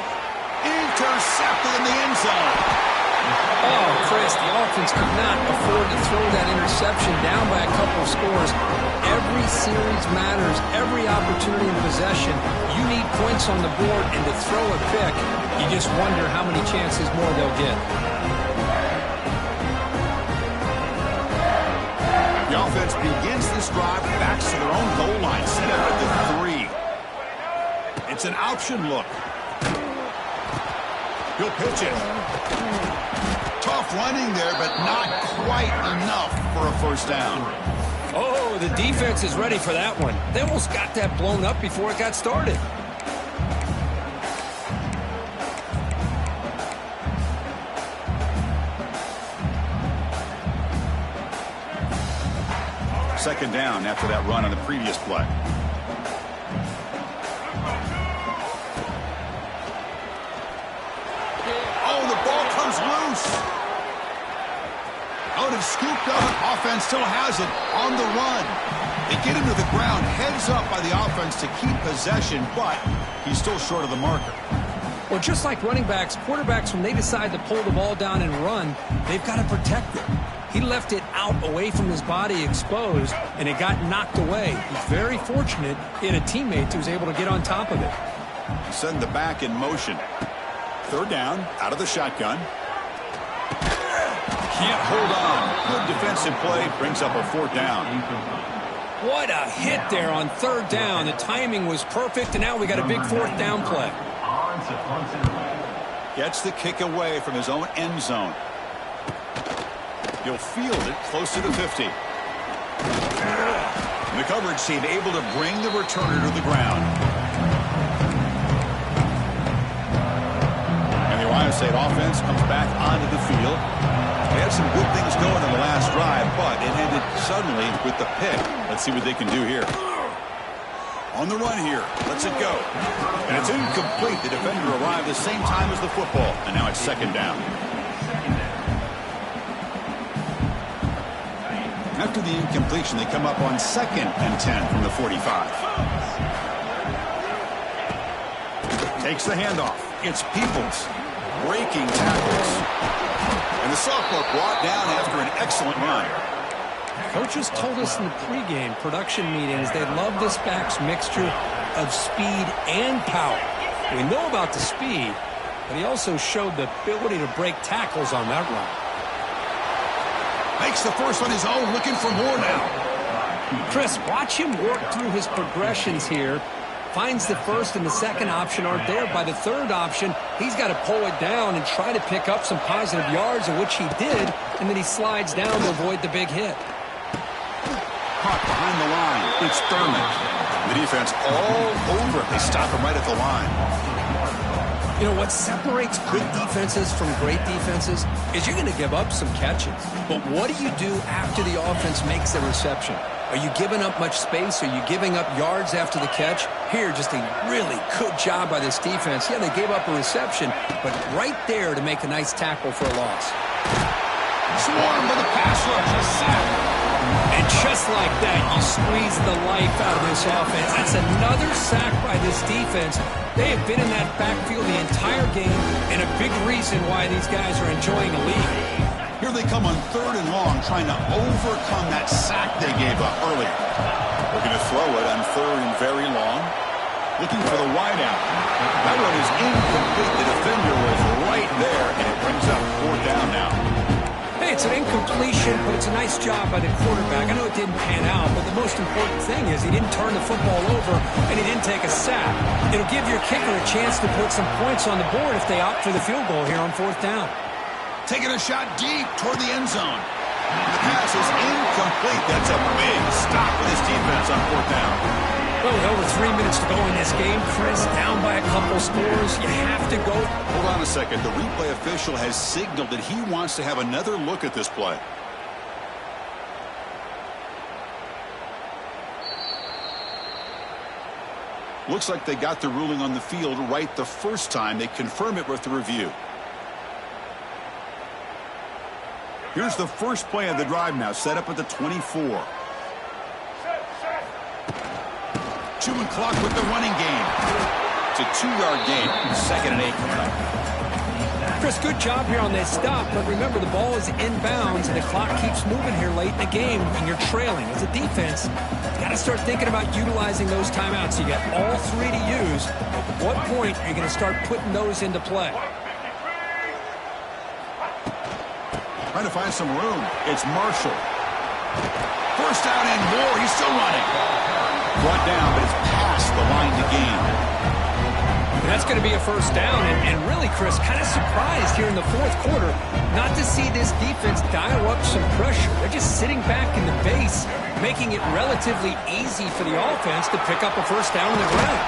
Intercepted in the end zone. Oh, Chris, the offense could not afford to throw that interception down by a couple of scores. Every series matters. Every opportunity in possession. You need points on the board, and to throw a pick, you just wonder how many chances more they'll get. The offense begins this drive, backs to their own goal line, set up at the 3. It's an option look. He'll pitch it. Tough running there, but not quite enough for a 1st down. Oh, the defense is ready for that one. They almost got that blown up before it got started. Second down after that run on the previous play. Oh, the ball comes loose. Oh, it's scooped up. Offense still has it on the run. They get him to the ground, heads up by the offense to keep possession, but he's still short of the marker. Well, just like running backs, quarterbacks, when they decide to pull the ball down and run, they've got to protect it. He left it out away from his body exposed, and it got knocked away. He's very fortunate he had a teammate who was able to get on top of it. Send the back in motion. Third down, out of the shotgun. Can't hold on. Good defensive play, brings up a fourth down. What a hit there on third down. The timing was perfect, and now we got a big fourth down play. Gets the kick away from his own end zone. He'll field it close to the 50. The coverage team able to bring the returner to the ground. And the Ohio State offense comes back onto the field. They had some good things going in the last drive, but it ended suddenly with the pick. Let's see what they can do here. On the run here. Lets it go. And it's incomplete. The defender arrived the same time as the football. And now it's second down. After the incompletion, they come up on 2nd and 10 from the 45. Takes the handoff. It's Peoples. Breaking tackles. And the sophomore brought down after an excellent run. Coaches told us in the pregame production meetings they love this back's mixture of speed and power. We know about the speed, but he also showed the ability to break tackles on that run. Makes the first on his own, looking for more now. Chris, watch him work through his progressions here. Finds the first and the second option aren't there. By the third option, he's got to pull it down and try to pick up some positive yards, of which he did, and then he slides down to avoid the big hit. Caught behind the line. It's Thurman. The defense all over it. They stop him right at the line. You know, what separates good defenses from great defenses is you're going to give up some catches. But what do you do after the offense makes the reception? Are you giving up much space? Are you giving up yards after the catch? Here, just a really good job by this defense. Yeah, they gave up a reception, but right there to make a nice tackle for a loss. Swarmed by the pass rush. A sack. And just like that, you squeeze the life out of this offense. That's another sack by this defense. They have been in that backfield the entire game, and a big reason why these guys are enjoying the lead. Here they come on 3rd and long, trying to overcome that sack they gave up earlier. Looking to throw it on 3rd and very long. Looking for the wideout. That one is incomplete. The defender was right there, and it brings up 4th down now. Hey, it's an incompletion, but it's a nice job by the quarterback. I know it didn't pan out, but the most important thing is he didn't turn the football over, and he didn't take a sack. It'll give your kicker a chance to put some points on the board if they opt for the field goal here on 4th down. Taking a shot deep toward the end zone. The pass is incomplete. That's a big stop for this defense on 4th down. Well, with over 3 minutes to go in this game, Chris, down by a couple scores, you have to go. Hold on a second. The replay official has signaled that he wants to have another look at this play. Looks like they got the ruling on the field right the first time. They confirm it with the review. Here's the first play of the drive now, set up at the 24. Chewing clock with the running game. It's a 2-yard gain. 2nd and 8 coming up. Chris, good job here on that stop, but remember the ball is inbounds and the clock keeps moving here late in the game and you're trailing. As a defense, you got to start thinking about utilizing those timeouts. You got all 3 to use. At what point are you going to start putting those into play? Trying to find some room. It's Marshall. First down and more. He's still running. Brought down, but it's past the line to gain. That's going to be a first down, and really, Chris, kind of surprised here in the fourth quarter not to see this defense dial up some pressure. They're just sitting back in the base, making it relatively easy for the offense to pick up a first down on the ground.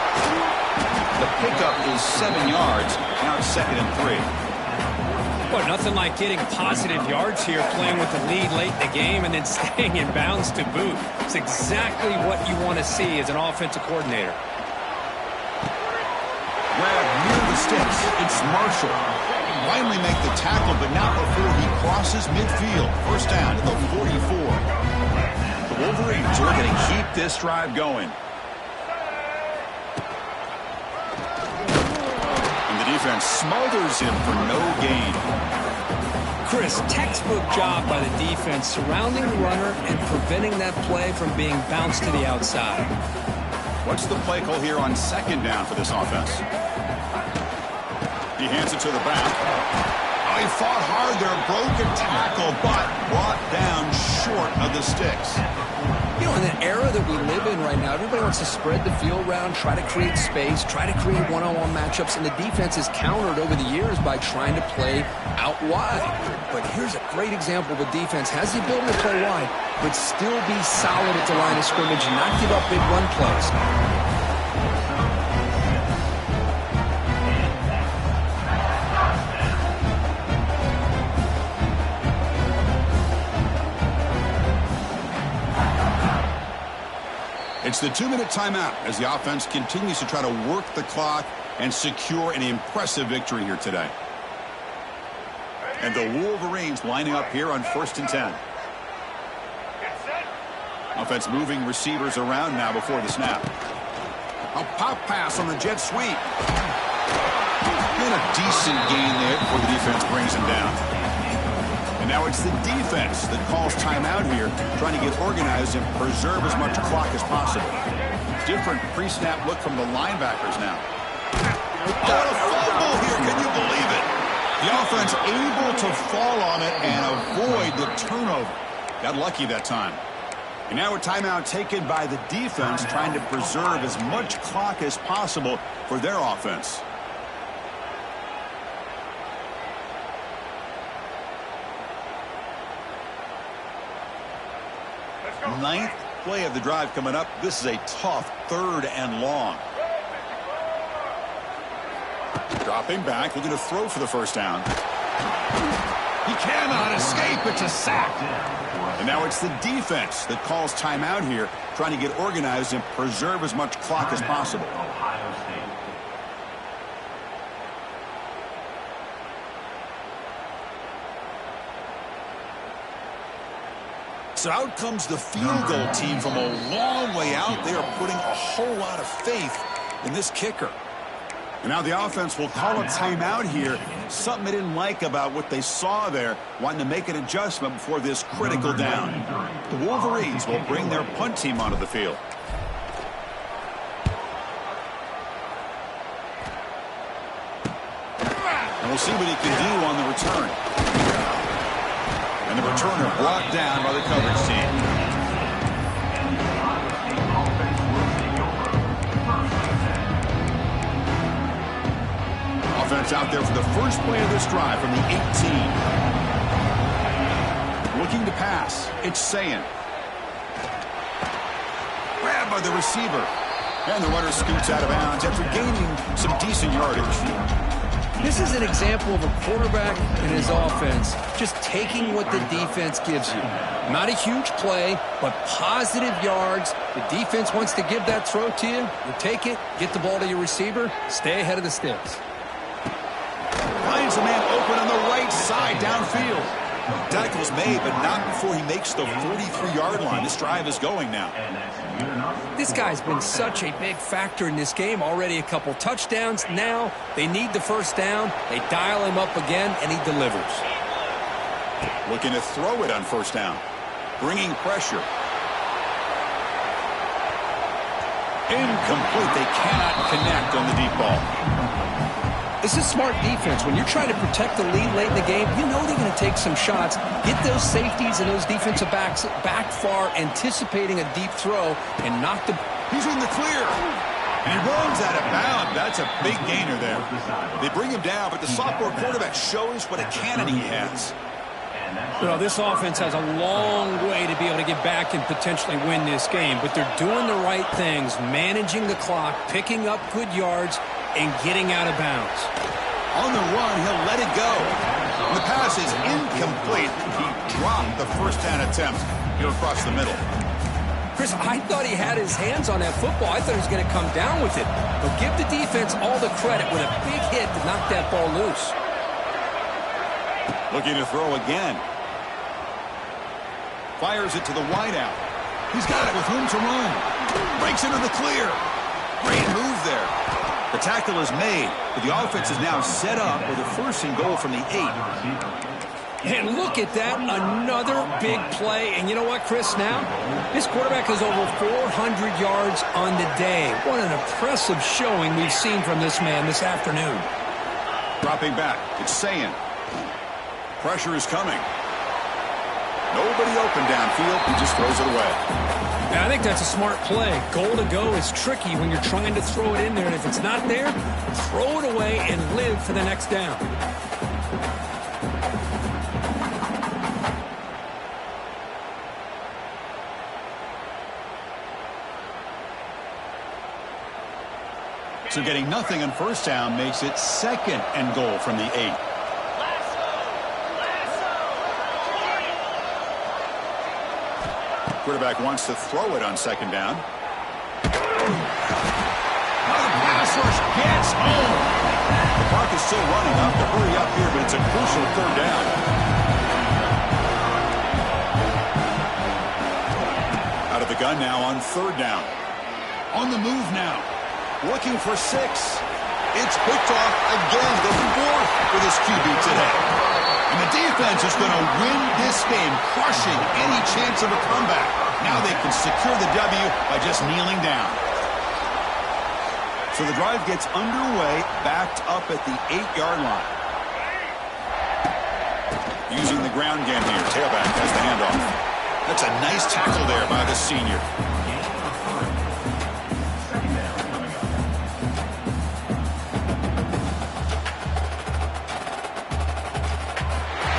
The pickup is 7 yards. Now it's 2nd and 3. Well, nothing like getting positive yards here, playing with the lead late in the game and then staying in bounds to boot. It's exactly what you want to see as an offensive coordinator. Grab near the sticks. It's Marshall. Finally make the tackle, but not before he crosses midfield. First down to the 44. The Wolverines are looking to keep this drive going. Defense smothers him for no gain. Chris, textbook job by the defense surrounding the runner and preventing that play from being bounced to the outside. What's the play call here on 2nd down for this offense? He hands it to the back. Oh, he fought hard there, broke a tackle, but brought down short of the sticks. You know, in the era that we live in right now, everybody wants to spread the field around, try to create space, try to create one-on-one matchups, and the defense has countered over the years by trying to play out wide. But here's a great example of a defense has the ability to play wide, but still be solid at the line of scrimmage and not give up big run plays. It's the 2-minute timeout as the offense continues to try to work the clock and secure an impressive victory here today. And the Wolverines lining up here on 1st and 10. Offense moving receivers around now before the snap. A pop pass on the jet sweep. And a decent gain there before the defense brings him down. And now it's the defense that calls timeout here, trying to get organized and preserve as much clock as possible. Different pre-snap look from the linebackers now. Oh, a fumble here. Can you believe it? The offense able to fall on it and avoid the turnover. Got lucky that time. And now a timeout taken by the defense, trying to preserve as much clock as possible for their offense. Ninth play of the drive coming up. This is a tough 3rd and long. Dropping back, looking to throw for the first down. He cannot escape. It's a sack. And now it's the defense that calls timeout here, trying to get organized and preserve as much clock as possible. So out comes the field goal team from a long way out. They are putting a whole lot of faith in this kicker. And now the offense will call a timeout here. Something they didn't like about what they saw there, wanting to make an adjustment before this critical down. The Wolverines will bring their punt team onto the field. And we'll see what he can do on the return. And the returner brought down by the coverage team. Offense out there for the first play of this drive from the 18. Looking to pass. It's Ncaa. Grabbed by the receiver. And the runner scoots out of bounds after gaining some decent yardage. This is an example of a quarterback and his offense just taking what the defense gives you. Not a huge play, but positive yards. The defense wants to give that throw to you. You take it, get the ball to your receiver, stay ahead of the sticks. Finds a man open on the right side downfield. Tackle's made, but not before he makes the 43-yard line. This drive is going now. This guy's been such a big factor in this game. Already a couple touchdowns. Now they need the first down. They dial him up again, and he delivers. Looking to throw it on first down. Bringing pressure. Incomplete. They cannot connect on the deep ball. This is smart defense. When you're trying to protect the lead late in the game, you know they're going to take some shots. Get those safeties and those defensive backs back far, anticipating a deep throw, and knock the... He's in the clear. And he runs out of bounds. That's a big gainer there. They bring him down, but the sophomore quarterback shows what a cannon he has. Well, this offense has a long way to be able to get back and potentially win this game, but they're doing the right things, managing the clock, picking up good yards, and getting out of bounds. On the run, he'll let it go. The pass is incomplete. He dropped the first down attempt here across the middle. Chris, I thought he had his hands on that football. I thought he was going to come down with it. But give the defense all the credit with a big hit to knock that ball loose. Looking to throw again. Fires it to the wideout. He's got it with room to run. Breaks into the clear. Great move there. The tackle is made, but the offense is now set up with a 1st and goal from the 8. And look at that, another big play. And you know what, Chris, now? This quarterback has over 400 yards on the day. What an impressive showing we've seen from this man this afternoon. Dropping back, it's Ncaa. Pressure is coming. Nobody open downfield. He just throws it away. Yeah, I think that's a smart play. Goal to go is tricky when you're trying to throw it in there. And if it's not there, throw it away and live for the next down. So getting nothing on 1st down makes it 2nd and goal from the 8. Quarterback wants to throw it on 2nd down. Now the pass rush gets home. The clock is still running. Up to hurry up here, but it's a crucial 3rd down. Out of the gun now on 3rd down. On the move now. Looking for 6. It's picked off again. The 4th for this QB today. And the defense is going to win this game, crushing any chance of a comeback. Now they can secure the W by just kneeling down. So the drive gets underway, backed up at the 8-yard line. Using the ground game here. Tailback has the handoff. That's a nice tackle there by the senior.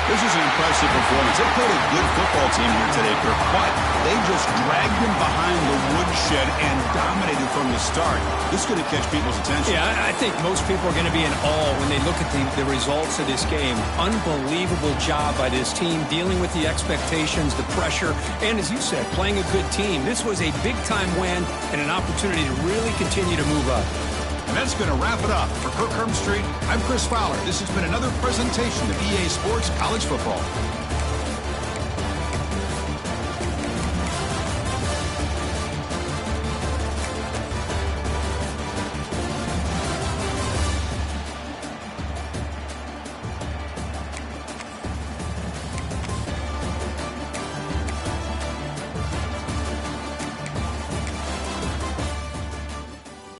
This is an impressive performance. They played a good football team here today, Kirk, but they just dragged them behind the woodshed and dominated from the start. This is going to catch people's attention. Yeah, I think most people are going to be in awe when they look at the results of this game. Unbelievable job by this team, dealing with the expectations, the pressure, and as you said, playing a good team. This was a big-time win and an opportunity to really continue to move up. And that's going to wrap it up. For Kirk Street, I'm Chris Fowler. This has been another presentation of EA Sports College Football.